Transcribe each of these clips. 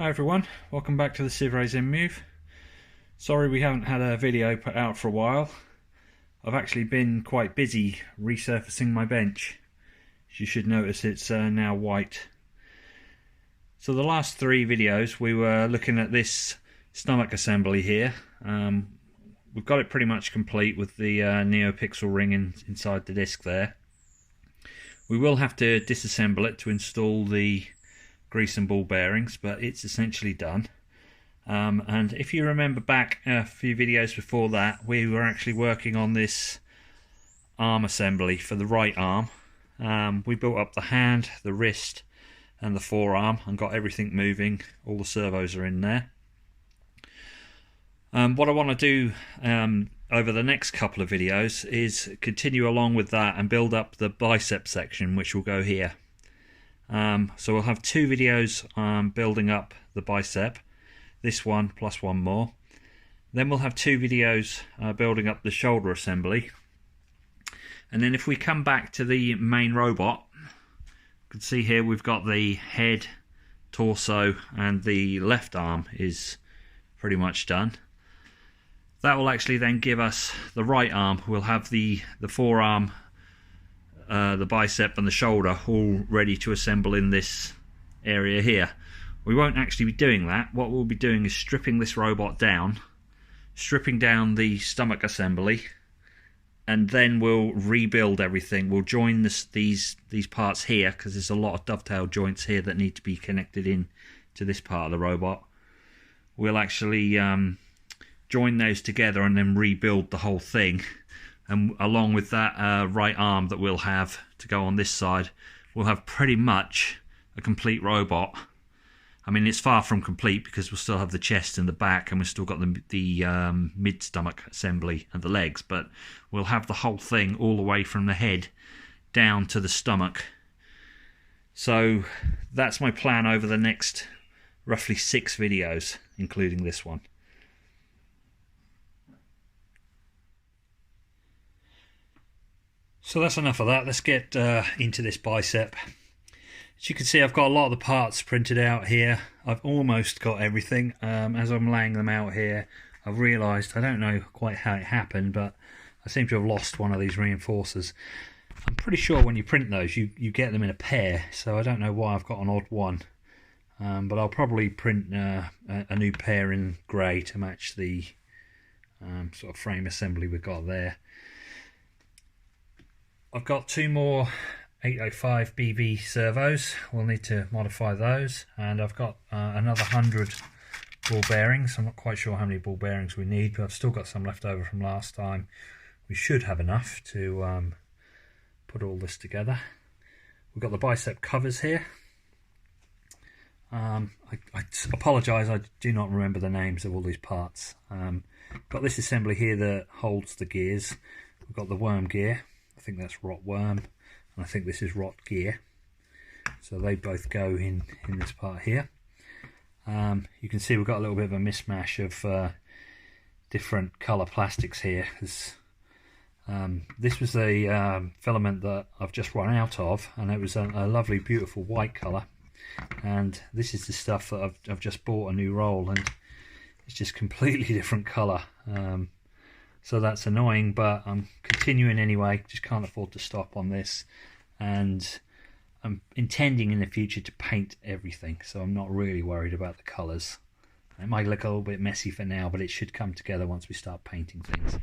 Hi everyone, welcome back to the Civrays InMoov. Sorry we haven't had a video put out for a while. I've actually been quite busy resurfacing my bench. As you should notice, it's now white. So the last three videos we were looking at this stomach assembly here. We've got it pretty much complete with the NeoPixel ring inside the disc there. We will have to disassemble it to install the grease and ball bearings, but it's essentially done. And if you remember back a few videos before that, we were actually working on this arm assembly for the right arm. We built up the hand, the wrist and the forearm and got everything moving. All the servos are in there. What I want to do over the next couple of videos is continue along with that and build up the bicep section, which will go here. So we'll have two videos building up the bicep, this one plus one more. Then we'll have two videos building up the shoulder assembly. And then if we come back to the main robot, you can see here we've got the head, torso and the left arm is pretty much done. That will actually then give us the right arm. We'll have the forearm, the bicep and the shoulder all ready to assemble in this area here. We won't actually be doing that. What we'll be doing is stripping this robot down, stripping down the stomach assembly, and then we'll rebuild everything. We'll join these parts here because there's a lot of dovetail joints here that need to be connected in to this part of the robot. We'll actually join those together and then rebuild the whole thing. And along with that right arm that we'll have to go on this side, we'll have pretty much a complete robot. I mean, it's far from complete because we'll still have the chest and the back, and we've still got the mid-stomach assembly and the legs, but we'll have the whole thing all the way from the head down to the stomach. So that's my plan over the next roughly 6 videos, including this one. So that's enough of that. Let's get into this bicep. As you can see, I've got a lot of the parts printed out here. I've almost got everything. As I'm laying them out here, I've realised, I don't know quite how it happened, but I seem to have lost one of these reinforcers. I'm pretty sure when you print those, you get them in a pair, so I don't know why I've got an odd one. But I'll probably print a new pair in grey to match the sort of frame assembly we've got there. I've got 2 more 805 BV servos. We'll need to modify those, and I've got another 100 ball bearings. I'm not quite sure how many ball bearings we need, but I've still got some left over from last time. We should have enough to put all this together. We've got the bicep covers here. I apologise, I do not remember the names of all these parts. Got this assembly here that holds the gears. We've got the worm gear. I think that's rot worm, and I think this is rot gear. So they both go in this part here. You can see we've got a little bit of a mishmash of different colour plastics here. This was a filament that I've just run out of, and it was a lovely, beautiful white colour. And this is the stuff that I've just bought a new roll, and it's just completely different colour. So that's annoying, but I'm continuing anyway. Just can't afford to stop on this, and I'm intending in the future to paint everything, so I'm not really worried about the colours. It might look a little bit messy for now, but it should come together once we start painting things.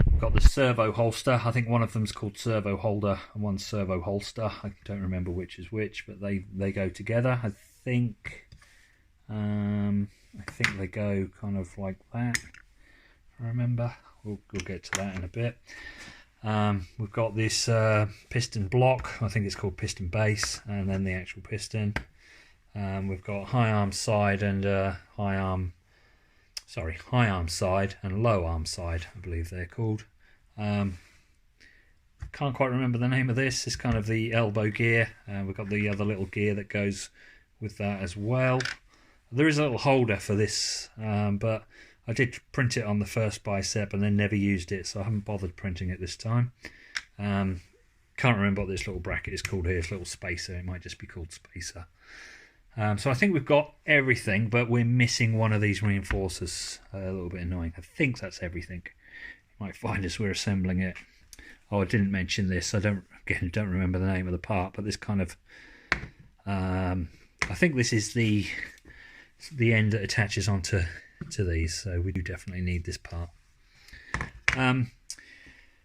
We've got the servo holster. I think one of them's called servo holder and one's servo holster. I don't remember which is which, but they go together. I think they go kind of like that. I remember. We'll get to that in a bit. We've got this piston block. I think it's called piston base, and then the actual piston. We've got high arm side and high arm side and low arm side, I believe they're called. Can't quite remember the name of this. It's kind of the elbow gear. We've got the other little gear that goes with that as well. There is a little holder for this, but I did print it on the first bicep and then never used it, so I haven't bothered printing it this time. Can't remember what this little bracket is called here. It's a little spacer. It might just be called spacer. So I think we've got everything, but we're missing one of these reinforcers. A little bit annoying. I think that's everything. You might find as we're assembling it. Oh, I didn't mention this. I don't remember the name of the part, but this kind of I think this is the end that attaches onto these. So we do definitely need this part.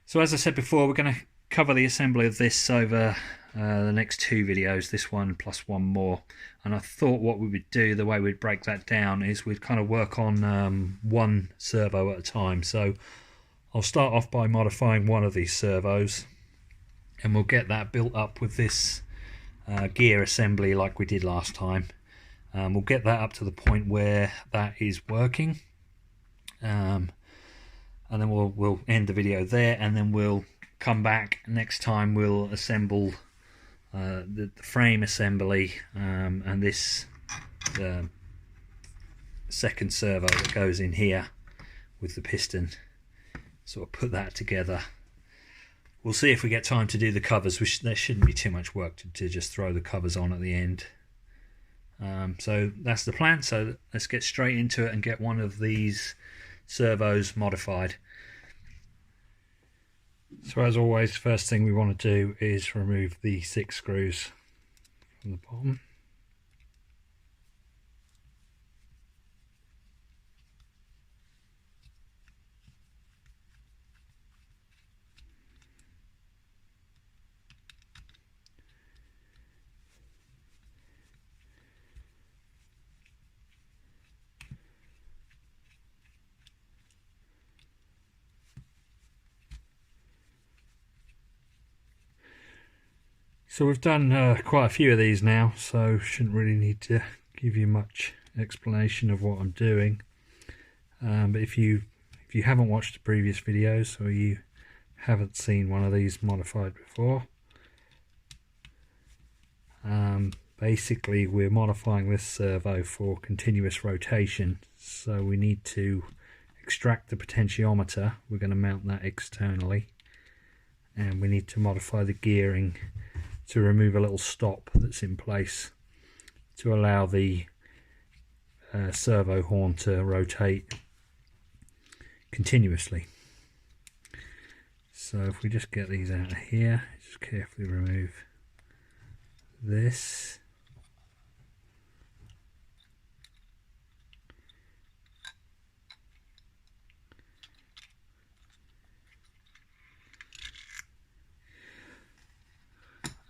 So as I said before, we're going to cover the assembly of this over the next 2 videos, this one plus one more. And I thought what we would do, the way we'd break that down, is we'd kind of work on one servo at a time. So I'll start off by modifying one of these servos, and we'll get that built up with this gear assembly like we did last time. We'll get that up to the point where that is working, and then we'll end the video there, and then we'll come back next time. We'll assemble the frame assembly and this second servo that goes in here with the piston. Sort of put that together. We'll see if we get time to do the covers. There shouldn't be too much work to just throw the covers on at the end. So that's the plan. So let's get straight into it and get one of these servos modified. So as always, first thing we want to do is remove the 6 screws from the bottom. So we've done quite a few of these now, so shouldn't really need to give you much explanation of what I'm doing. But if you haven't watched the previous videos, or you haven't seen one of these modified before, basically we're modifying this servo for continuous rotation. So we need to extract the potentiometer. We're going to mount that externally, and we need to modify the gearing to remove a little stop that's in place to allow the servo horn to rotate continuously. So if we just get these out of here, just carefully remove this.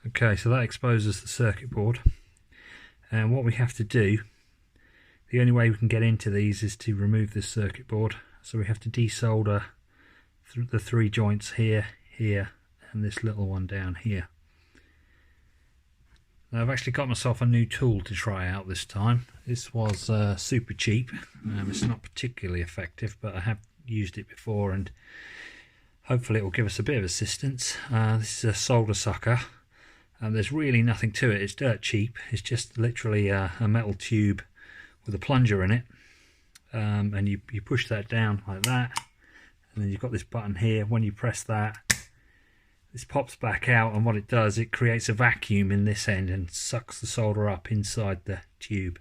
Okay, so that exposes the circuit board, and what we have to do, the only way we can get into these is to remove this circuit board. So we have to desolder the 3 joints here, here, and this little one down here. Now I've actually got myself a new tool to try out this time. This was super cheap. It's not particularly effective, but I have used it before, and hopefully it will give us a bit of assistance. This is a solder sucker. There's really nothing to it. It's dirt cheap. It's just literally a metal tube with a plunger in it, and you push that down like that, and then you've got this button here. When you press that, this pops back out, and what it does, it creates a vacuum in this end and sucks the solder up inside the tube.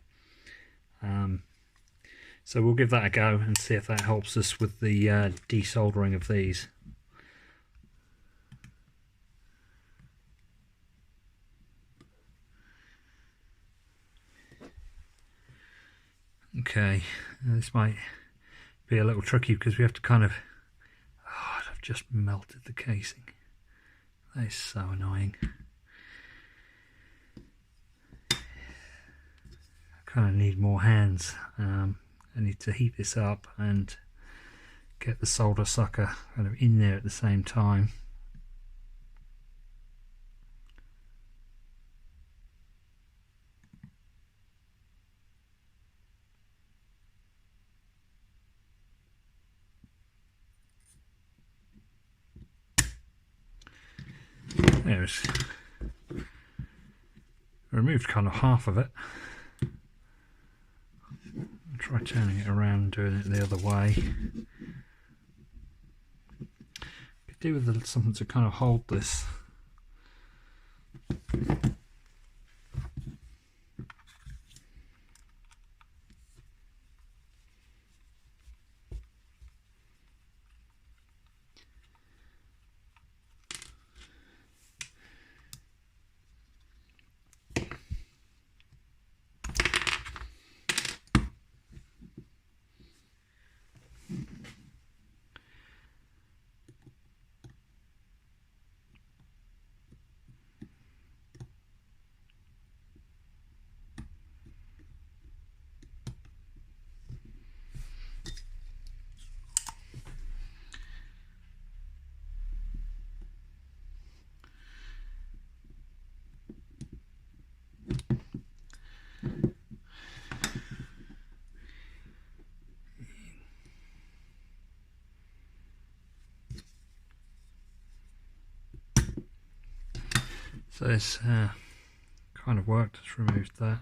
So we'll give that a go and see if that helps us with the desoldering of these. Okay, this might be a little tricky because we have to kind of... Oh, I've just melted the casing. That is so annoying. I kind of need more hands. I need to heat this up and get the solder sucker kind of in there at the same time. There's removed kind of half of it. I'll try turning it around and doing it the other way. Could do with something to kind of hold this. So this kind of worked, it's removed that.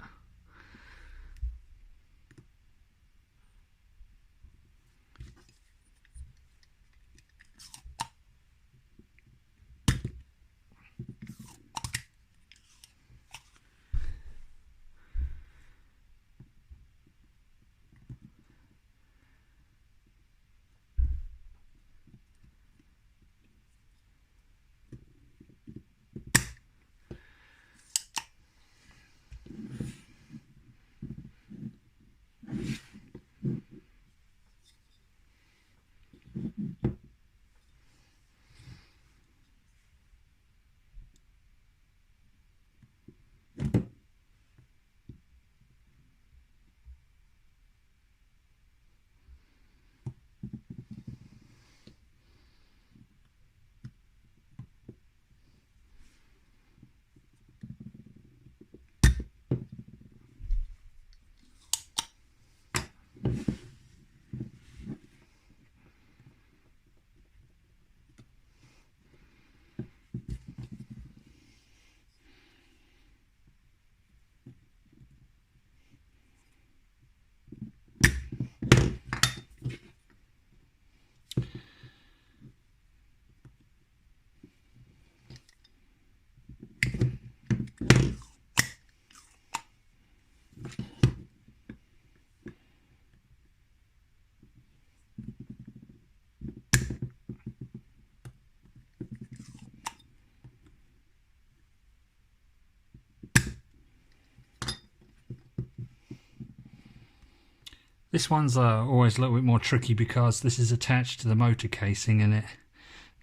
This one's always a little bit more tricky because this is attached to the motor casing, and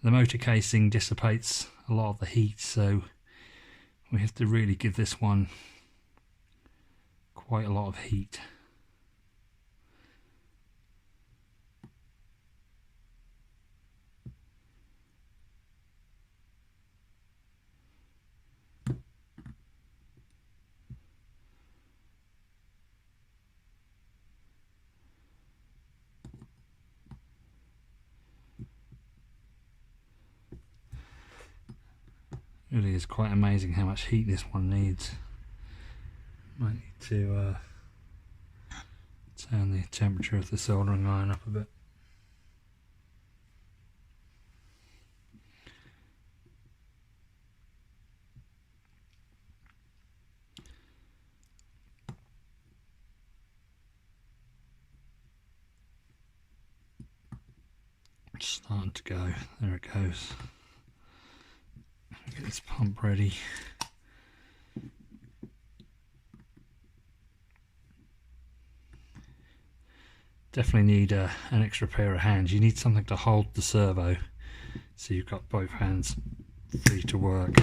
the motor casing dissipates a lot of the heat, so we have to really give this one quite a lot of heat. It really is quite amazing how much heat this one needs. Might need to turn the temperature of the soldering iron up a bit. It's starting to go. There it goes. Get this pump ready. Definitely need an extra pair of hands. You need something to hold the servo so you've got both hands free to work.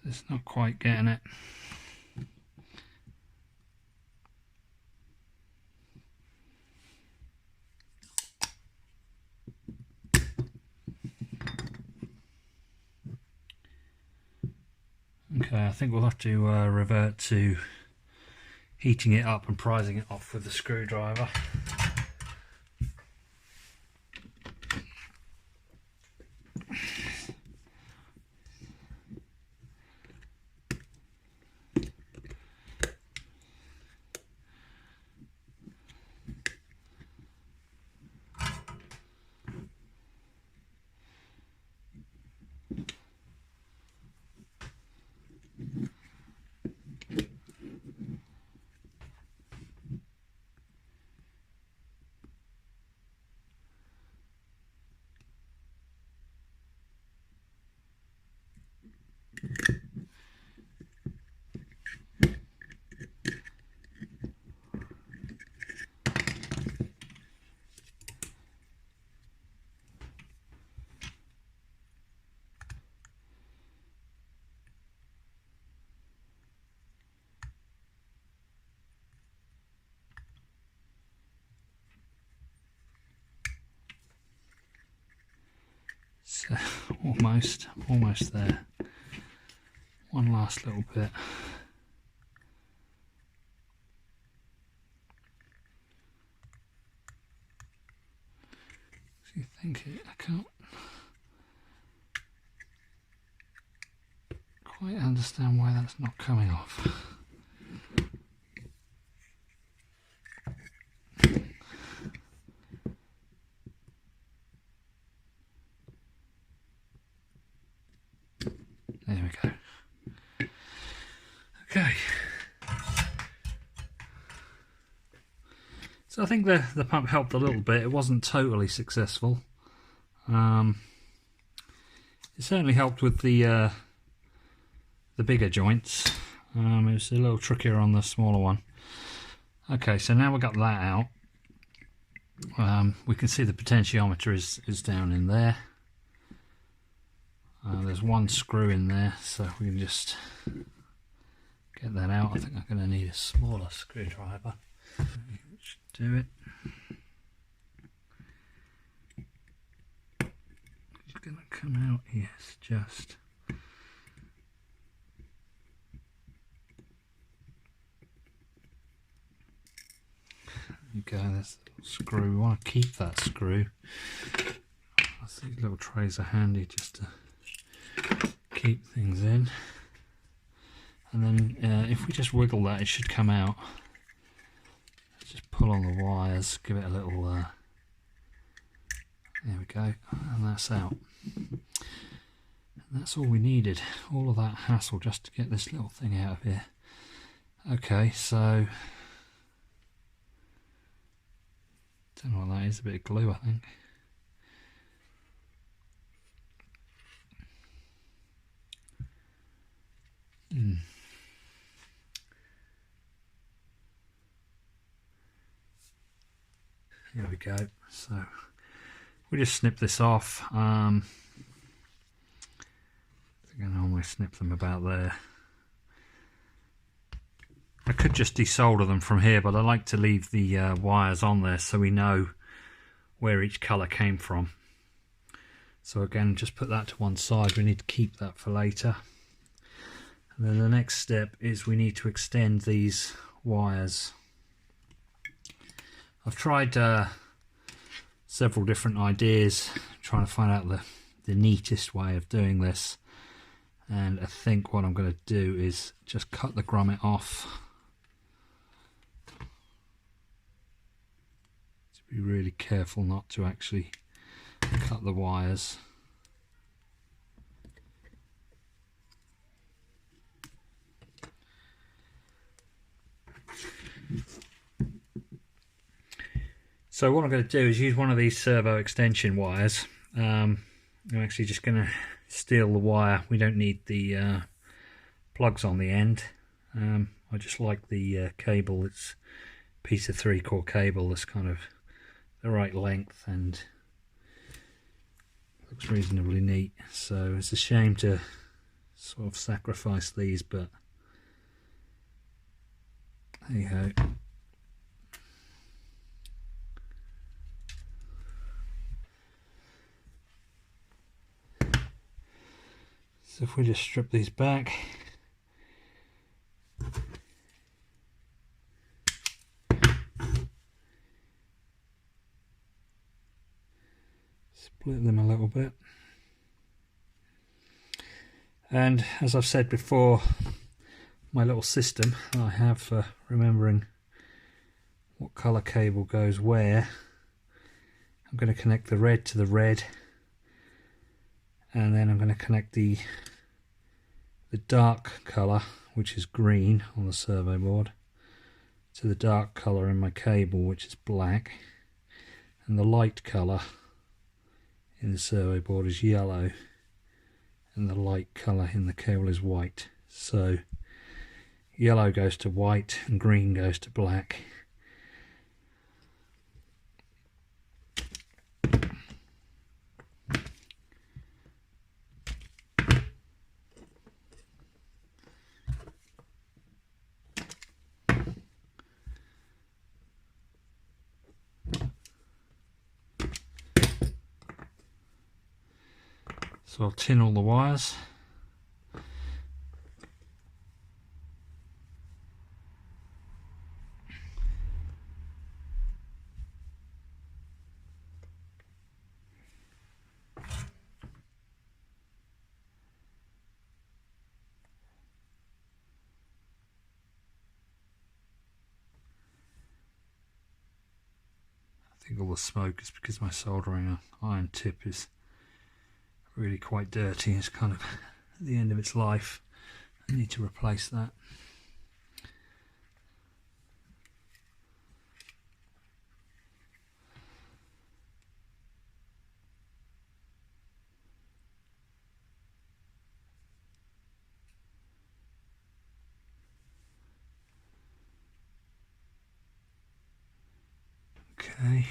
It's not quite getting it. Okay, I think we'll have to revert to heating it up and prising it off with the screwdriver. So almost there. One last little bit. So you think I can't quite understand why that's not coming off. There we go. Okay. So I think the pump helped a little bit. It wasn't totally successful. It certainly helped with the bigger joints. It was a little trickier on the smaller one. Okay, so now we've got that out. We can see the potentiometer is down in there. There's one screw in there, so we can just get that out. I think I'm going to need a smaller screwdriver. Should do it. It's going to come out, yes, just. There you go, there's the little screw. We want to keep that screw. These little trays are handy just to keep things in. And then if we just wiggle that, it should come out. Let's just pull on the wires, give it a little, there we go, and that's out. And that's all we needed, all of that hassle just to get this little thing out of here. Okay, so, don't know what that is, a bit of glue I think. Here we go. So we just snip this off. I think I normally snip them about there. I could just desolder them from here, but I like to leave the wires on there so we know where each colour came from. So again, just put that to one side. We need to keep that for later. And then the next step is we need to extend these wires. I've tried several different ideas trying to find out the neatest way of doing this, and I think what I'm going to do is just cut the grommet off. To be really careful not to actually cut the wires. So what I'm going to do is use one of these servo extension wires. I'm actually just going to steal the wire. We don't need the plugs on the end. I just like the cable. It's a piece of 3-core cable that's kind of the right length and looks reasonably neat. So it's a shame to sort of sacrifice these, but there you go. So if we just strip these back, split them a little bit, and as I've said before, my little system that I have for remembering what colour cable goes where, I'm going to connect the red to the red, and then I'm going to connect the dark colour, which is green on the servo board, to the dark colour in my cable, which is black, and the light colour in the servo board is yellow, and the light colour in the cable is white. So yellow goes to white and green goes to black. So I'll tin all the wires. I think all the smoke is because my soldering iron tip is really quite dirty. It's kind of at the end of its life. I need to replace that. Okay.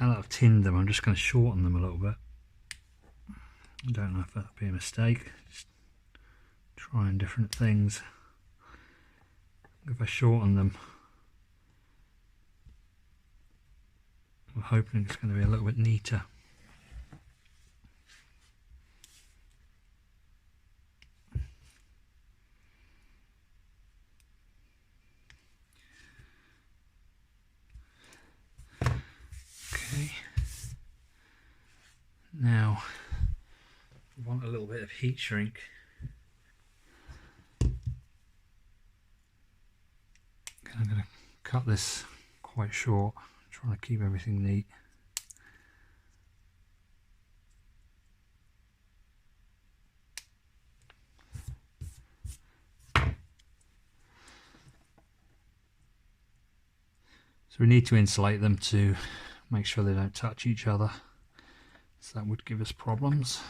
Now that I've tinned them, I'm just going to shorten them a little bit. I don't know if that'll be a mistake. Just trying different things. If I shorten them, I'm hoping it's going to be a little bit neater. Okay. Now, I want a little bit of heat shrink. I'm going to cut this quite short, trying to keep everything neat. So we need to insulate them to make sure they don't touch each other, so that would give us problems.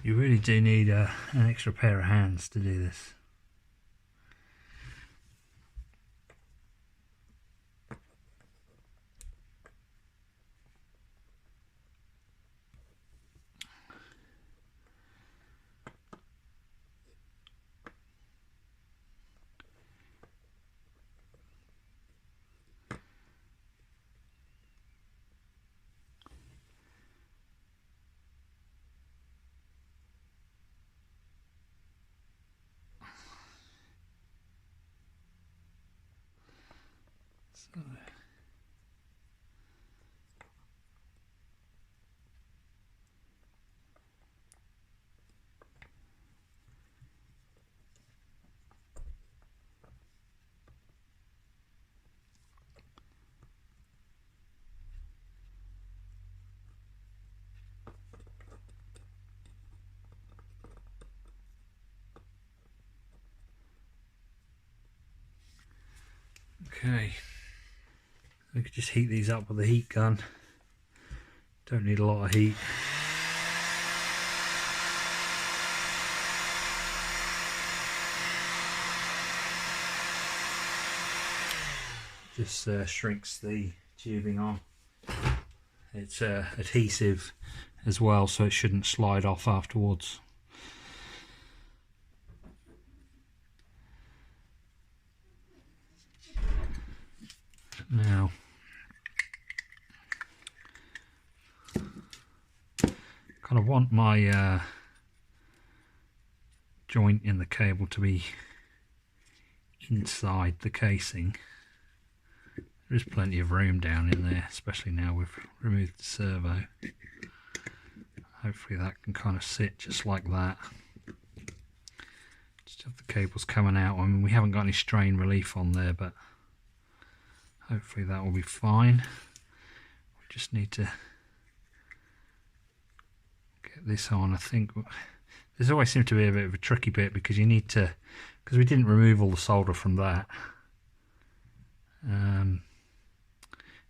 You really do need an extra pair of hands to do this. So. Okay, we could just heat these up with a heat gun. Don't need a lot of heat. Just shrinks the tubing on. It's adhesive as well, so it shouldn't slide off afterwards. Now, kind of want my joint in the cable to be inside the casing. There is plenty of room down in there, especially now we've removed the servo. Hopefully that can kind of sit just like that. Just have the cables coming out. I mean, we haven't got any strain relief on there, but hopefully that will be fine. We just need to get this on. I think there's always seemed to be a bit of a tricky bit because you need to, because we didn't remove all the solder from that.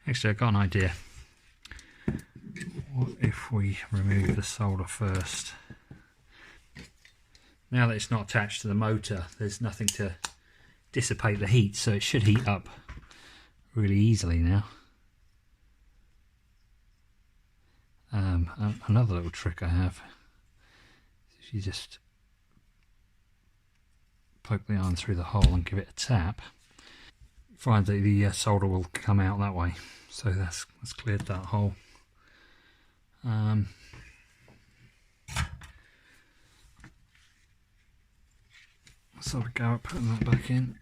Actually, I've got an idea. What if we remove the solder first? Now that it's not attached to the motor, there's nothing to dissipate the heat, so it should heat up really easily now. Another little trick I have is you just poke the iron through the hole and give it a tap. Find that the solder will come out that way, so that's cleared that hole. So we go at putting that back in.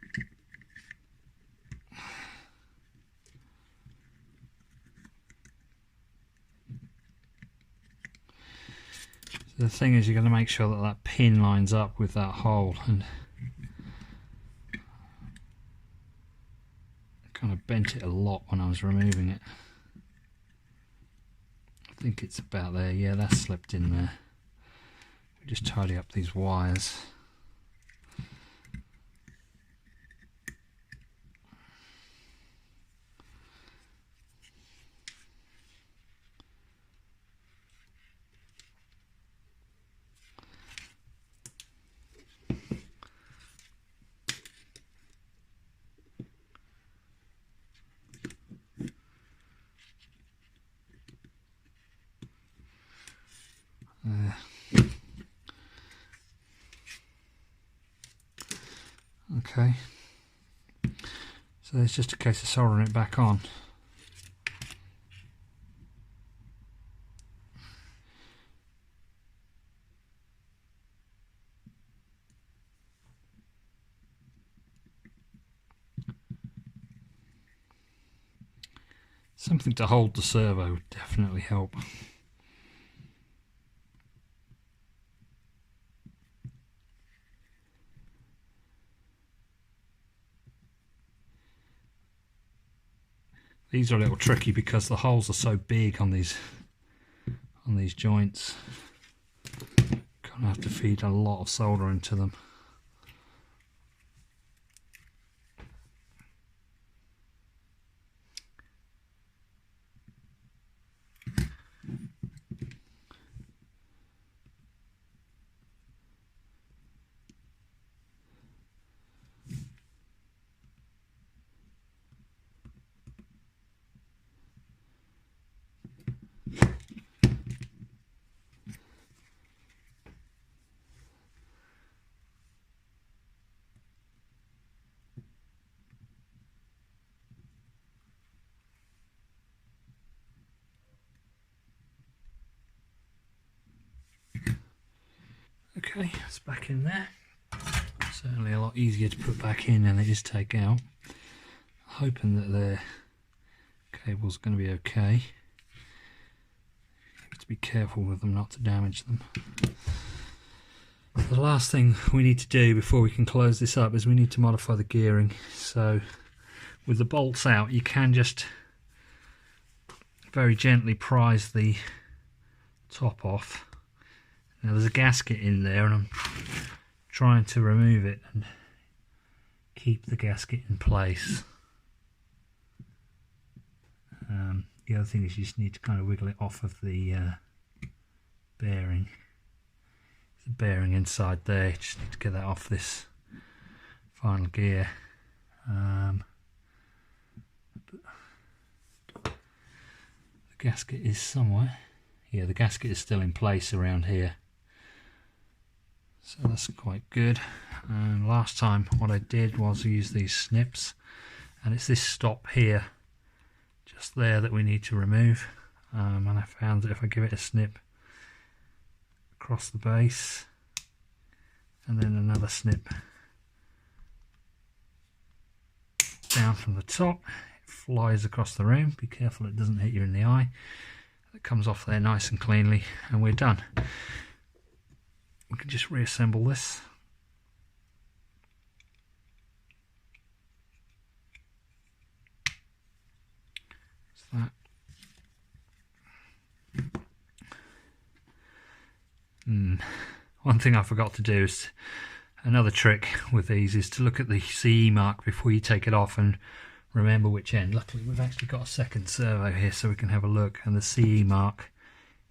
So the thing is, you're going to make sure that that pin lines up with that hole, and I kind of bent it a lot when I was removing it. I think it's about there. Yeah, that's slipped in there. We just tidy up these wires. Okay, so it's just a case of soldering it back on. Something to hold the servo would definitely help. These are a little tricky because the holes are so big on these joints. Kind of have to feed a lot of solder into them. Okay, it's back in there. Certainly a lot easier to put back in than it is to take out. Hoping that the cable's going to be okay. Have to be careful with them not to damage them. The last thing we need to do before we can close this up is we need to modify the gearing. So with the bolts out, you can just very gently prise the top off. Now there's a gasket in there and I'm trying to remove it and keep the gasket in place. The other thing is you just need to kind of wiggle it off of the bearing. There's a bearing inside there, you just need to get that off this final gear. The gasket is somewhere. Yeah, the gasket is still in place around here. So that's quite good. And last time what I did was use these snips, and it's this stop here, just there, that we need to remove. And I found that if I give it a snip across the base, and then another snip down from the top, it flies across the room. Be careful it doesn't hit you in the eye. It comes off there nice and cleanly, and we're done. We can just reassemble this. That. One thing I forgot to do is, another trick with these is to look at the CE mark before you take it off and remember which end. Luckily we've actually got a second servo here so we can have a look, and the CE mark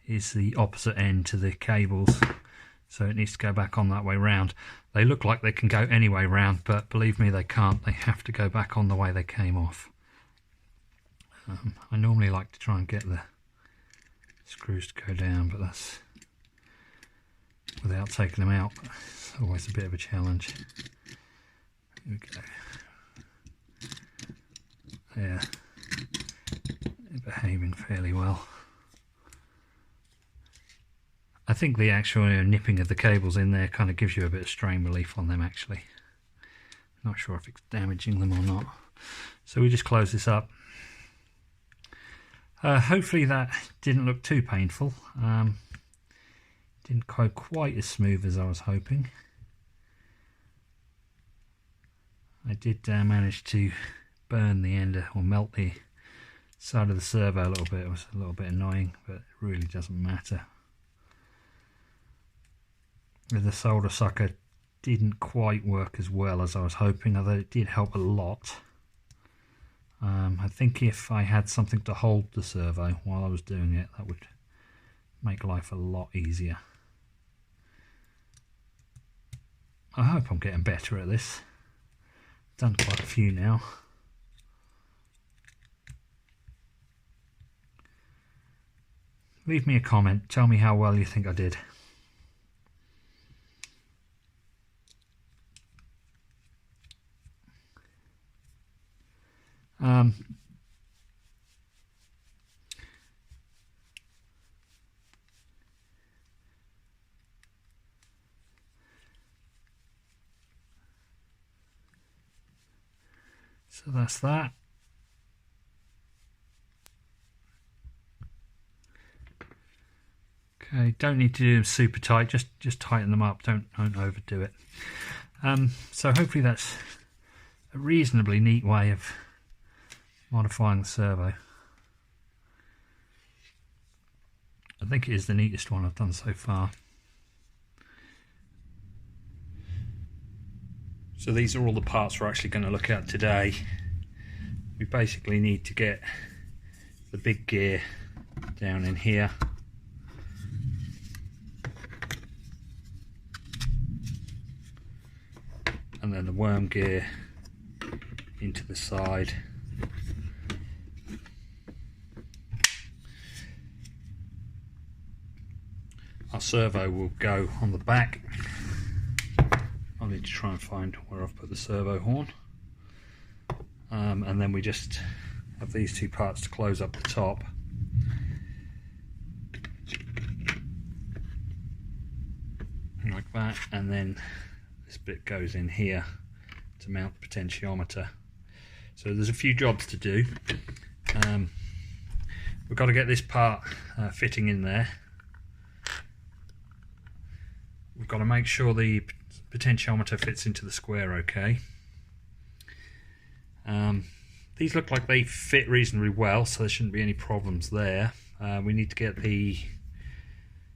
is the opposite end to the cables, so it needs to go back on that way round. They look like they can go any way round, but believe me, they can't. They have to go back on the way they came off. I normally like to try and get the screws to go down, but that's without taking them out. It's always a bit of a challenge. Here we go. Yeah, they're behaving fairly well. I think the actual nipping of the cables in there kind of gives you a bit of strain relief on them actually. Not sure if it's damaging them or not. So we just close this up. Hopefully that didn't look too painful. Didn't go quite as smooth as I was hoping. I did manage to burn the end, or melt the side of the servo a little bit. It was a little bit annoying, but it really doesn't matter. The solder sucker didn't quite work as well as I was hoping, although it did help a lot. I think if I had something to hold the servo while I was doing it, that would make life a lot easier. I hope I'm getting better at this. Done quite a few now. Leave me a comment, tell me how well you think I did. So that's that. Okay, don't need to do them super tight, just tighten them up, don't overdo it. So hopefully that's a reasonably neat way of modifying the servo. I think it is the neatest one I've done so far. So these are all the parts we're actually going to look at today. We basically need to get the big gear down in here. And then the worm gear into the side. Our servo will go on the back. I'll need to try and find where I've put the servo horn. And then we just have these two parts to close up the top. Like that, and then this bit goes in here to mount the potentiometer. So there's a few jobs to do. We've got to get this part fitting in there. We've got to make sure the potentiometer fits into the square okay. These look like they fit reasonably well, so there shouldn't be any problems there. We need to get the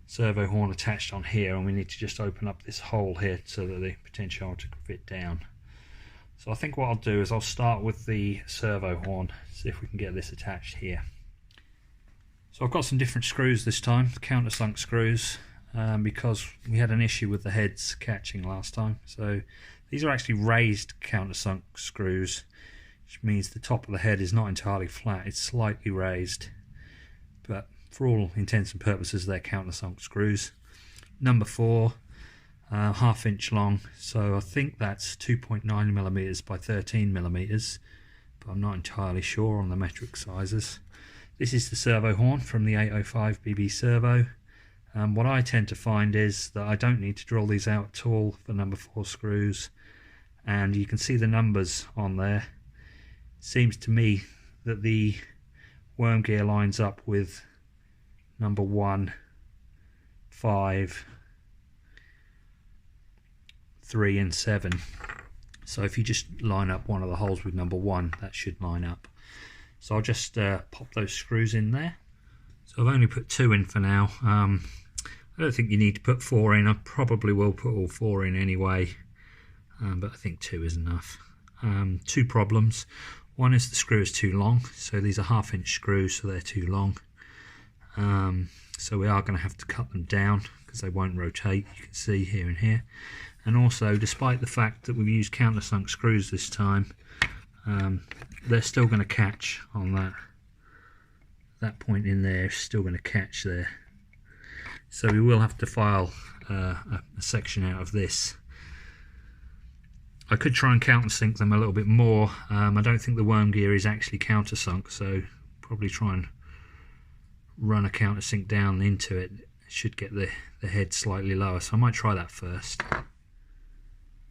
servo horn attached on here, and we need to just open up this hole here so that the potentiometer can fit down. So I think what I'll do is I'll start with the servo horn, see if we can get this attached here. So I've got some different screws this time, countersunk screws, because we had an issue with the heads catching last time. So these are actually raised countersunk screws, which means the top of the head is not entirely flat, it's slightly raised, but for all intents and purposes they're countersunk screws. Number 4, 1/2 inch long, so I think that's 2.9mm by 13mm, but I'm not entirely sure on the metric sizes. This is the servo horn from the 805 BB Servo. What I tend to find is that I don't need to drill these out at all for number 4 screws, and you can see the numbers on there. Seems to me that the worm gear lines up with number 1, 5, 3 and 7. So if you just line up one of the holes with number 1, that should line up. So I'll just pop those screws in there. So I've only put 2 in for now. I don't think you need to put 4 in. I probably will put all 4 in anyway, but I think 2 is enough. 2 problems. One is the screw is too long, so these are 1/2 inch screws, so they're too long. So we are going to have to cut them down because they won't rotate, you can see here and here. And also, despite the fact that we've used countersunk screws this time, they're still going to catch on that point in there, still going to catch there. So we will have to file a section out of this. I could try and countersink them a little bit more. I don't think the worm gear is actually countersunk, so probably try and run a countersink down into it. It should get the head slightly lower, so I might try that first.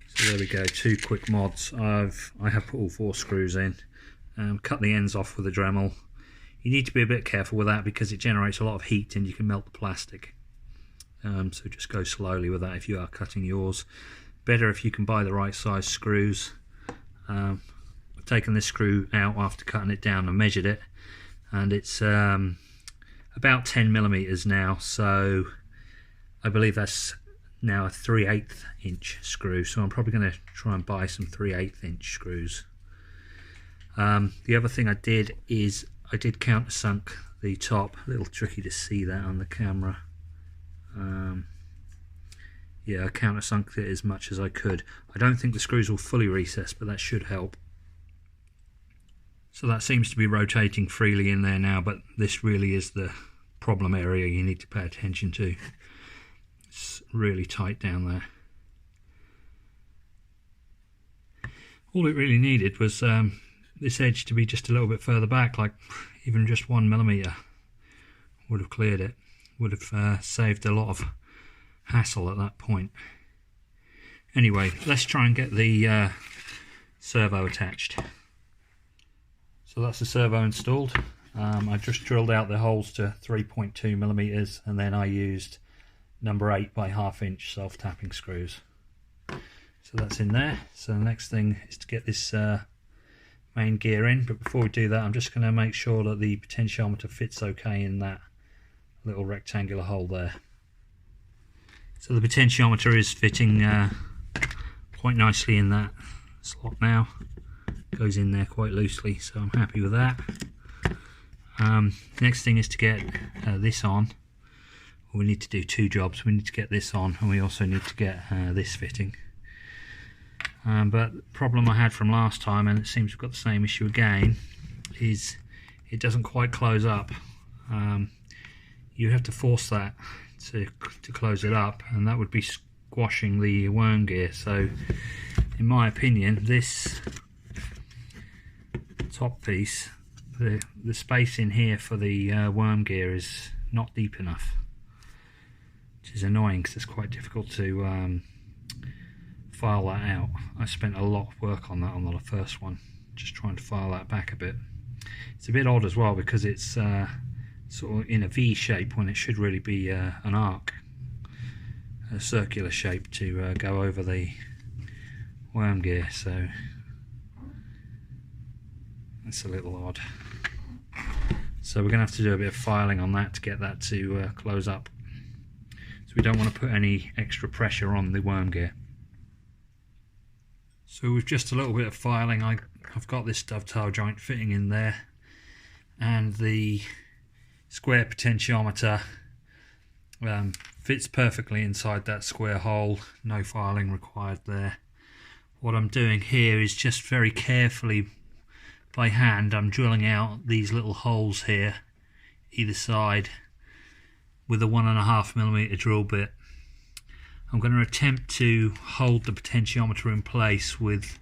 So there we go, 2 quick mods. I have put all 4 screws in. Cut the ends off with a Dremel. You need to be a bit careful with that because it generates a lot of heat and you can melt the plastic. So just go slowly with that if you are cutting yours. Better if you can buy the right size screws. I've taken this screw out after cutting it down and measured it, and it's about 10 millimeters now, so I believe that's now a 3/8 inch screw, so I'm probably going to try and buy some 3/8 inch screws. The other thing I did is I did countersunk the top. A little tricky to see that on the camera. Yeah, I countersunk it as much as I could. I don't think the screws will fully recess, but that should help. So that seems to be rotating freely in there now, but this really is the problem area you need to pay attention to. It's really tight down there. All it really needed was this edge to be just a little bit further back, like even just 1 millimeter would have cleared it, would have saved a lot of hassle at that point. Anyway, let's try and get the servo attached. So that's the servo installed. I just drilled out the holes to 3.2 millimeters, and then I used number 8 by 1/2 inch self-tapping screws. So that's in there. So the next thing is to get this main gear in, but before we do that I'm just going to make sure that the potentiometer fits okay in that little rectangular hole there. So the potentiometer is fitting quite nicely in that slot now. Goes in there quite loosely, so I'm happy with that. Next thing is to get this on. We need to do 2 jobs. We need to get this on, and we also need to get this fitting. But the problem I had from last time, and it seems we've got the same issue again, is it doesn't quite close up. You have to force that to close it up, and that would be squashing the worm gear. So in my opinion, this top piece, the space in here for the worm gear is not deep enough, which is annoying because it's quite difficult to file that out. I spent a lot of work on that on the first one, just trying to file that back a bit. It's a bit odd as well because it's sort of in a V shape when it should really be an arc, a circular shape to go over the worm gear, so that's a little odd. So we're going to have to do a bit of filing on that to get that to close up. So we don't want to put any extra pressure on the worm gear. So with just a little bit of filing, I've got this dovetail joint fitting in there, and the square potentiometer fits perfectly inside that square hole. No filing required there. What I'm doing here is just very carefully by hand, I'm drilling out these little holes here either side with a 1.5 millimeter drill bit. I'm going to attempt to hold the potentiometer in place with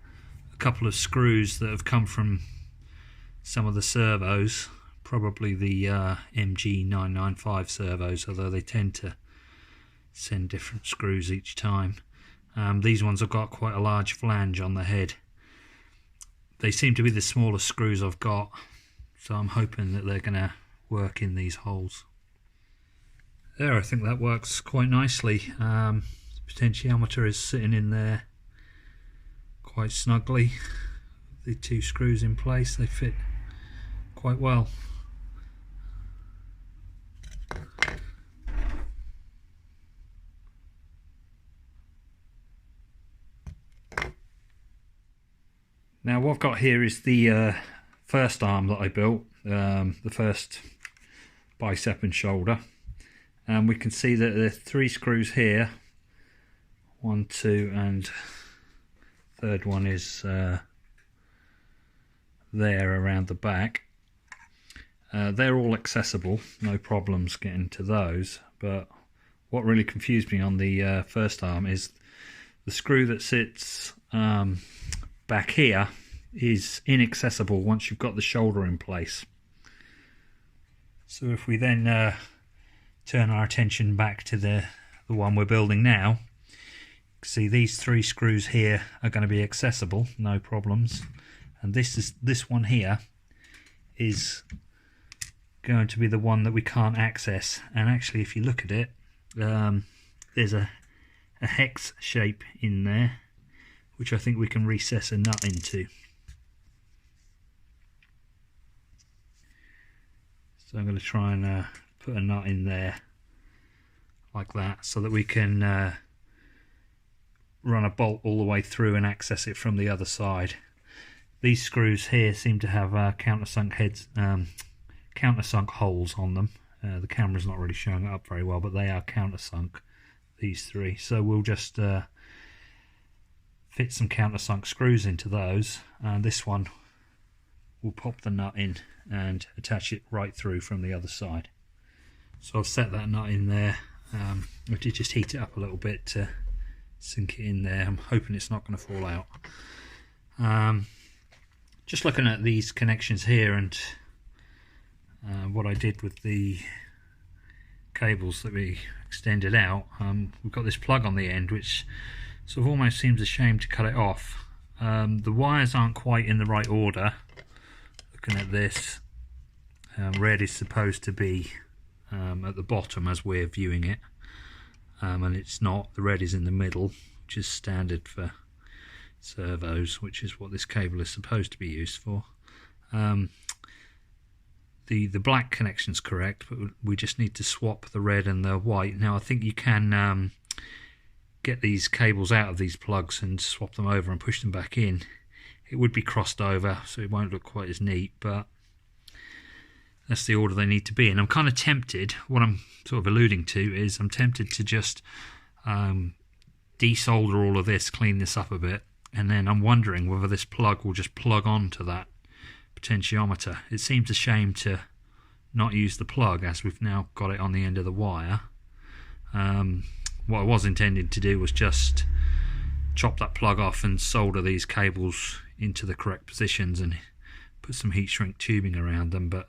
a couple of screws that have come from some of the servos, probably the MG995 servos, although they tend to send different screws each time. These ones have got quite a large flange on the head. They seem to be the smallest screws I've got, so I'm hoping that they're going to work in these holes. There, I think that works quite nicely. The potentiometer is sitting in there quite snugly. The two screws in place, they fit quite well. Now what I've got here is the first arm that I built, the first bicep and shoulder, and we can see that there are 3 screws here, 1, 2, and third one is there around the back. They're all accessible, no problems getting to those, but what really confused me on the first arm is the screw that sits back here is inaccessible once you've got the shoulder in place. So if we then turn our attention back to the one we're building now, see these 3 screws here are going to be accessible, no problems, and this one here is going to be the one that we can't access. And actually, if you look at it, there's a hex shape in there which I think we can recess a nut into. So I'm going to try and put a nut in there like that, so that we can run a bolt all the way through and access it from the other side. These screws here seem to have countersunk heads, countersunk holes on them. The camera's not really showing it up very well, but they are countersunk, these 3. So we'll just fit some countersunk screws into those, and this one we'll pop the nut in and attach it right through from the other side. So I've set that nut in there. I did just heat it up a little bit to sink it in there. I'm hoping it's not going to fall out. Just looking at these connections here and what I did with the cables that we extended out, we've got this plug on the end which sort of almost seems a shame to cut it off. The wires aren't quite in the right order. Looking at this, red is supposed to be at the bottom as we're viewing it, and it's not. The red is in the middle, which is standard for servos, which is what this cable is supposed to be used for. The black connection's correct, but we just need to swap the red and the white. Now I think you can get these cables out of these plugs and swap them over and push them back in. It would be crossed over, so it won't look quite as neat, but that's the order they need to be in. I'm kind of tempted, what I'm sort of alluding to is I'm tempted to just desolder all of this, clean this up a bit, and then I'm wondering whether this plug will just plug onto that potentiometer. It seems a shame to not use the plug as we've now got it on the end of the wire. What I was intending to do was just chop that plug off and solder these cables into the correct positions and put some heat shrink tubing around them, but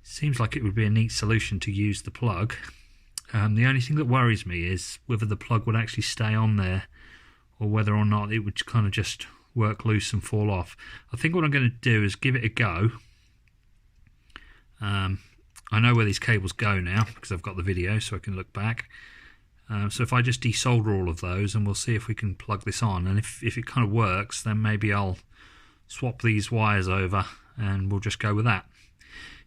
it seems like it would be a neat solution to use the plug. The only thing that worries me is whether the plug would actually stay on there or whether or not it would kind of just work loose and fall off. I think what I'm going to do is give it a go. I know where these cables go now because I've got the video so I can look back. So if I just desolder all of those, and we'll see if we can plug this on, and if it kind of works, then maybe I'll swap these wires over and we'll just go with that.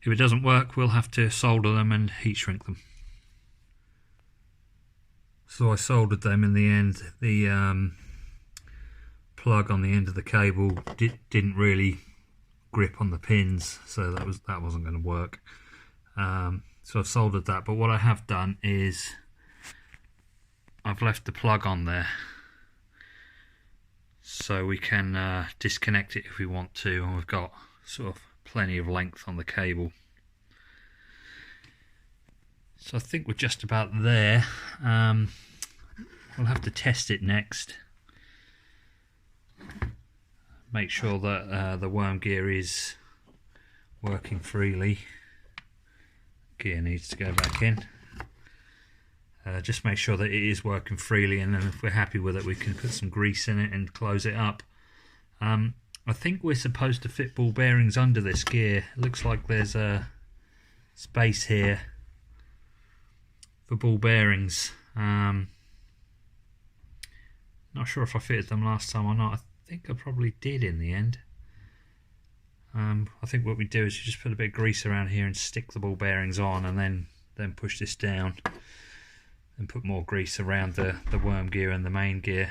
If it doesn't work, we'll have to solder them and heat shrink them. So I soldered them in the end. The plug on the end of the cable didn't really grip on the pins, so that wasn't going to work. So I've soldered that, but what I have done is I've left the plug on there so we can disconnect it if we want to, and we've got sort of plenty of length on the cable. So I think we're just about there. We'll have to test it next. Make sure that the worm gear is working freely. Gear needs to go back in. Just make sure that it is working freely, and then if we're happy with it we can put some grease in it and close it up. I think we're supposed to fit ball bearings under this gear. It looks like there's a space here for ball bearings. Not sure if I fitted them last time or not. I think I probably did in the end. I think what we do is you just put a bit of grease around here and stick the ball bearings on, and then push this down and put more grease around the worm gear and the main gear.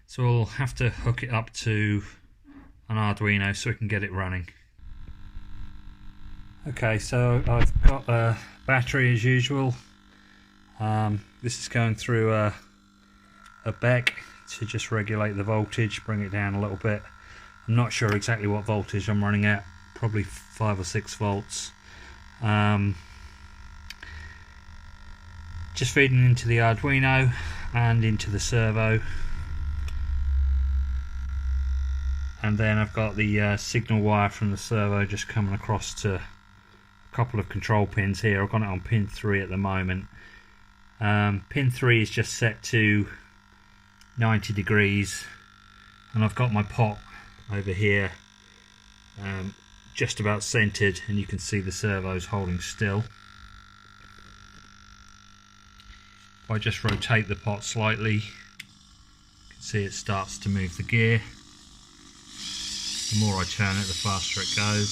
So we'll have to hook it up to an Arduino so we can get it running. Okay, so I've got a battery as usual. This is going through a BEC to just regulate the voltage, bring it down a little bit. I'm not sure exactly what voltage I'm running at, probably 5 or 6 volts. Just feeding into the Arduino and into the servo. And then I've got the signal wire from the servo just coming across to a couple of control pins here. I've got it on pin 3 at the moment. Pin 3 is just set to 90 degrees, and I've got my pot over here just about centered, and you can see the servo's holding still. If I just rotate the pot slightly, you can see it starts to move the gear. The more I turn it, the faster it goes.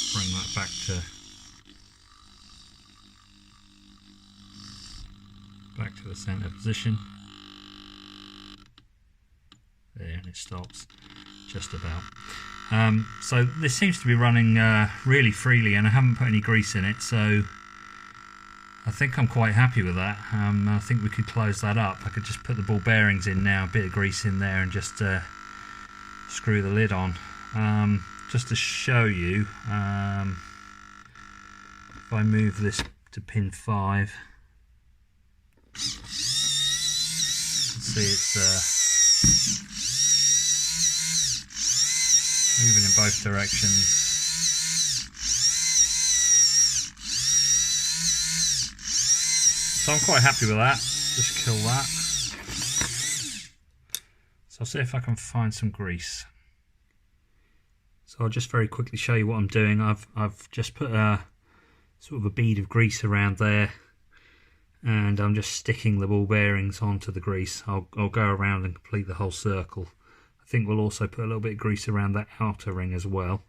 Let's bring that back to the center position. There, and it stops just about. So this seems to be running really freely, and I haven't put any grease in it, so I think I'm quite happy with that. I think we could close that up. I could just put the ball bearings in now, a bit of grease in there, and just screw the lid on. Just to show you, if I move this to pin 5, you can see it's moving in both directions. So I'm quite happy with that. Just kill that. So I'll see if I can find some grease. So I'll just very quickly show you what I'm doing. I've just put a sort of a bead of grease around there, and I'm just sticking the ball bearings onto the grease. I'll go around and complete the whole circle. I think we'll also put a little bit of grease around that outer ring as well.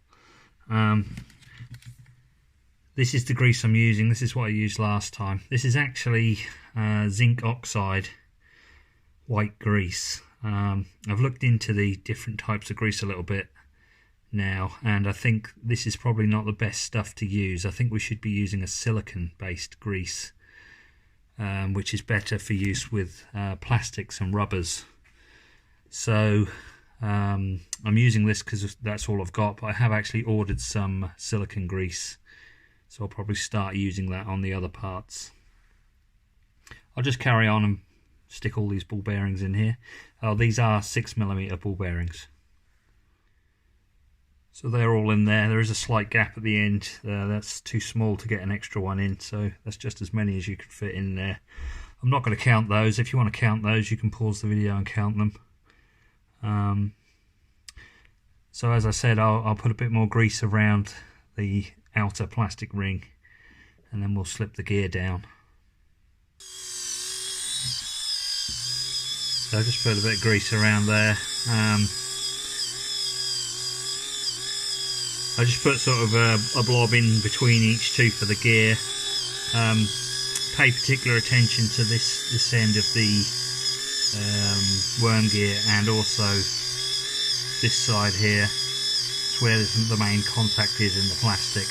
This is the grease I'm using. This is what I used last time. This is actually zinc oxide white grease. I've looked into the different types of grease a little bit now, and I think this is probably not the best stuff to use. I think we should be using a silicon based grease, which is better for use with plastics and rubbers. So I'm using this because that's all I've got, but I have actually ordered some silicon grease, so I'll probably start using that on the other parts. I'll just carry on and stick all these ball bearings in here. These are 6mm ball bearings. So they're all in there. There is a slight gap at the end. That's too small to get an extra one in, so that's just as many as you could fit in there. I'm not going to count those. If you want to count those, you can pause the video and count them. So as I said, I'll put a bit more grease around the outer plastic ring, and then we'll slip the gear down. So I just put a bit of grease around there. I just put sort of a blob in between each tooth of the gear. Pay particular attention to this end of the worm gear, and also this side here. It's where the main contact is in the plastic.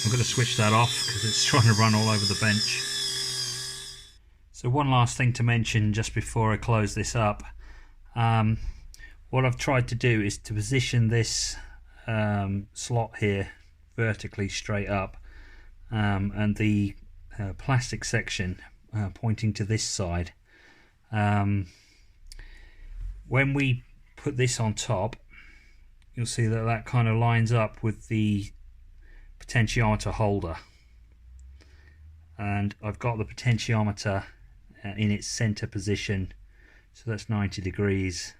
I'm going to switch that off because it's trying to run all over the bench. So one last thing to mention just before I close this up. What I've tried to do is to position this slot here vertically straight up, and the plastic section pointing to this side. When we put this on top, you'll see that that kind of lines up with the potentiometer holder, and I've got the potentiometer in its center position, so that's 90 degrees.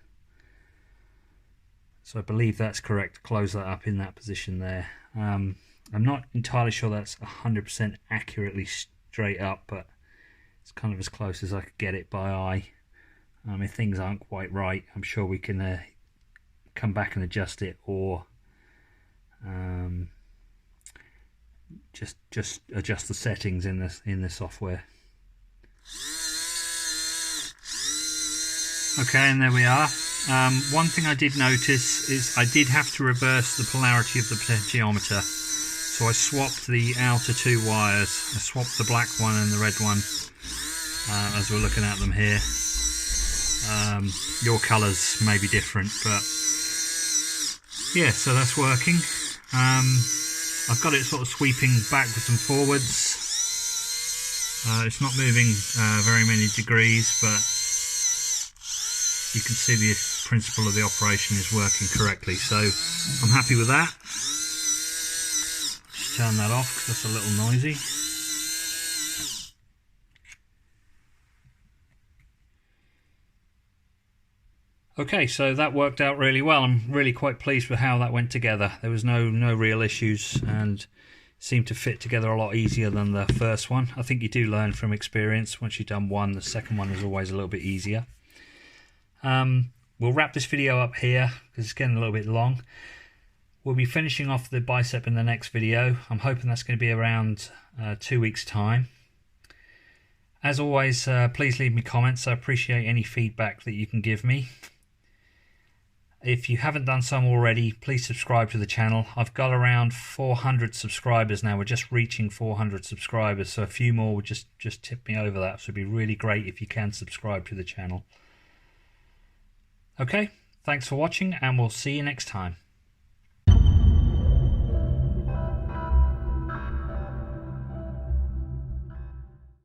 So I believe that's correct. Close that up in that position there. I'm not entirely sure that's 100% accurately straight up, but it's kind of as close as I could get it by eye. If things aren't quite right, I'm sure we can come back and adjust it, or just adjust the settings in the software. Okay, and there we are. One thing I did notice is I did have to reverse the polarity of the potentiometer. So I swapped the outer two wires. I swapped the black one and the red one as we're looking at them here. Your colours may be different, but yeah, so that's working. I've got it sort of sweeping backwards and forwards. It's not moving very many degrees, but you can see the principle of the operation is working correctly, so I'm happy with that. Just turn that off because that's a little noisy. Okay, so that worked out really well. I'm really quite pleased with how that went together. There was no real issues and seemed to fit together a lot easier than the first one. I think you do learn from experience. Once you've done one, the second one is always a little bit easier. We'll wrap this video up here because it's getting a little bit long. We'll be finishing off the Bicep in the next video. I'm hoping that's going to be around 2 weeks' time. As always, please leave me comments. I appreciate any feedback that you can give me. If you haven't done so already, please subscribe to the channel. I've got around 400 subscribers now. We're just reaching 400 subscribers, so a few more would just tip me over that. So it'd be really great if you can subscribe to the channel. Okay, thanks for watching, and we'll see you next time.